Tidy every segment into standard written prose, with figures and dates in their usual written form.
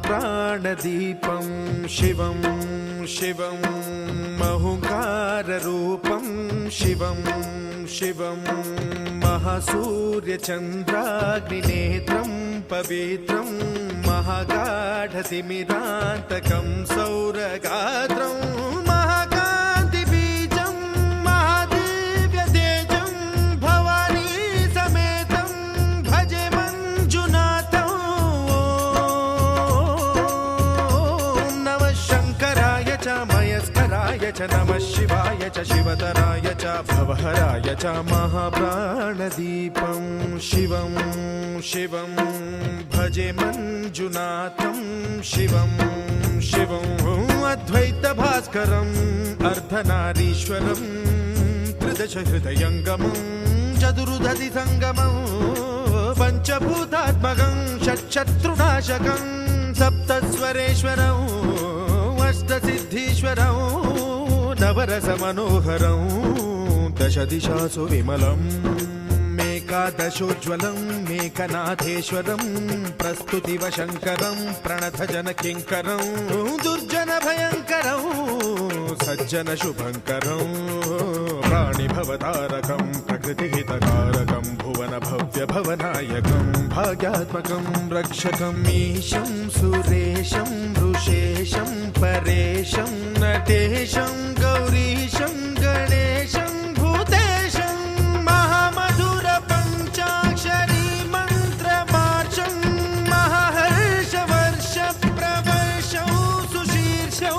महाप्राणदीपं शिवं शिवं महुकाररूपं शिवं शिवं महासूर्यचन्द्राग्निनेत्रं पवित्रं महागाढतिमिरान्तकं सौरगात्रं महाकान्तिबीजं महादिव्यतेजं भवानी समेतं भजे मञ्जुनाथं। ॐ नमः शङ्कराय च मयस्कराय च नमः शिवाय च शिवतराय च भवहराय च महाप्राणदीपं शिवं शिवं भजे मञ्जुनाथं शिवं शिवं अद्वैतभास्करम् अर्धनारीश्वरं त्रिदशहृदयङ्गमं चतुर्दधिसङ्गमं पञ्चभूतात्मकं षट्शत्रुनाशकं सप्तस्वरेश्वरं अष्टसिद्धीश्वरं नवरसमनोहरं दशदिशासु विमलम् एकादशोज्ज्वलं मेकनाथेश्वरं प्रस्तुतिवशङ्करं प्रणतजनकिङ्करं दुर्जनभयङ्करं सज्जनशुभङ्करं प्राणिभवतारकं प्रकृतिहितकारकं भुवनभव्यभवनायकं भाग्यात्मकं रक्षकं ईशं सुरेशं ऋषेशं परेशं नटेशं गौरीशं गणेशं भूतेशं महामधुर पञ्चाक्षरी मन्त्रमार्चं महाहर्षवर्ष प्रवर्षं सुशीर्षं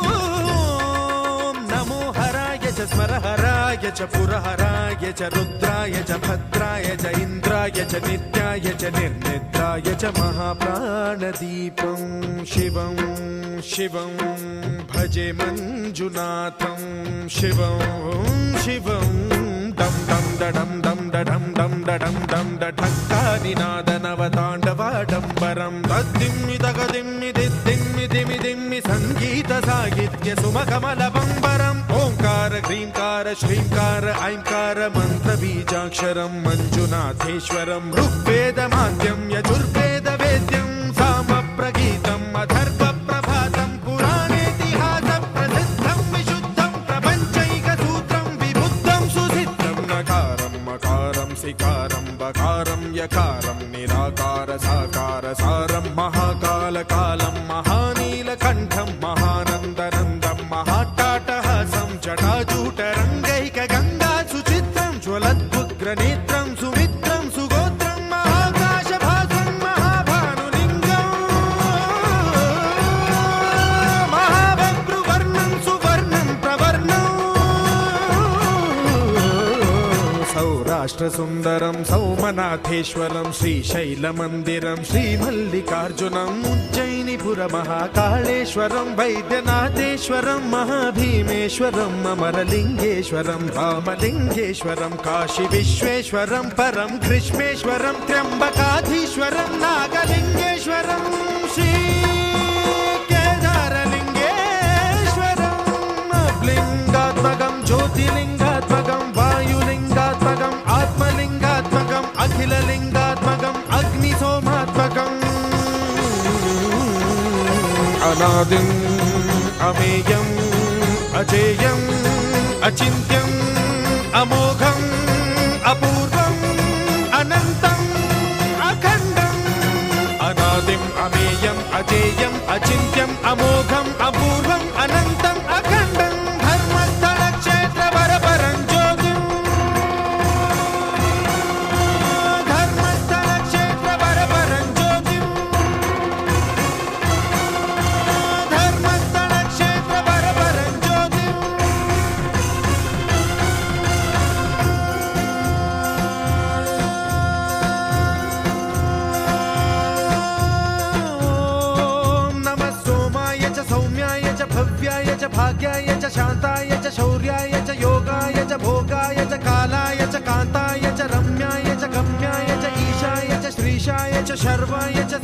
नमो हराय च स्मरहराय च पुरहराय च रुद्राय च भद्राय च इन्द्राय च नित्याय च निर्निद्राय च महाप्राणदीपं शिवं शिवं भजे मञ्जुनाथं शिवं शिवं दं दं दडं दं दडं दं दडं दं डठक्कानिनादनवताण्डवाडम्बरं तद्दिम्मि तगदिम्मि दिद्दिम्मि दिमि दिम्मि सङ्गीतसाहित्य सुमकमलबम्बरम् ओङ्कार ह्रीङ्कार श्रीङ्कार ऐङ्कार मन्त्रबीजाक्षरं मञ्जुनाथेश्वरं ऋग्वेदमाद्यं यजुर्वेदवेद्यं सामप्रगीतम् अथर्वप्रभातं पुराणेतिहासप्रसिद्धं विशुद्धं प्रपञ्चैकसूत्रं विबुद्धं सुसिद्धं नकारं मकारं सिकारं बकारं यकारं निराकार साकार सारं महाकालकालं महानीलकण्ठं महानन्दनन्दं महाट्टाटहासं जटाजूटरङ्गैकगङ्गा सुचित्रं ज्वलद्वुग्रनेत्रं सुमित्रं सुगोत्रं महाकाशभासं महाभानुलिङ्गं महाबभ्रुवर्णं सुवर्णं प्रवर्णं सौराष्ट्रसुन्दरं सौमनाथेश्वरं श्रीशैलमन्दिरं श्रीमल्लिकार्जुनम् उज्जयिनीपुरमहाकाळेश्वरं वैद्यनाथेश्वरं महाभीमेश्वरम् अमरलिङ्गेश्वरं रामलिङ्गेश्वरं काशीविश्वेश्वरं परं ग्रीष्मेश्वरं त्र्यम्बकाधीश्वरं नागलिङ्गेश्वरं श्रीकेदारलिङ्गेश्वरं लिङ्गात्मकं ज्योतिलिङ्गात्मकं वायुलिङ्गात्मकम् आत्मलिङ्गात्मकम् अखिललिङ्गात्मकम् अग्निसोमात्मकम् अनादिम् अमेयम् अजेयम् अचिन्त्यम् अमोघम् अपूर्वम् अनन्तम् अखण्डम् अनादिम् अमेयम् अजेयम् अचिन्त्यम् अमोघम् अपूर्वम् अनन्तम् अखण्डम् धर्मस्थलक्षेत्रवरपरं ज्योतिम् धर्मस्थलक्षेत्रवरपरं ज्योतिम् धर्मस्थलक्षेत्रवरपरं ज्योतिम् ॐ नमः सोमाय च सौम्याय च भव्याय च भाग्याय च शान्ताय च शौर्याय च योगाय च भोगाय च कालाय च कान्ताय च रम्याय च गम्याय च ईशाय च श्रीशाय च शर्वाय च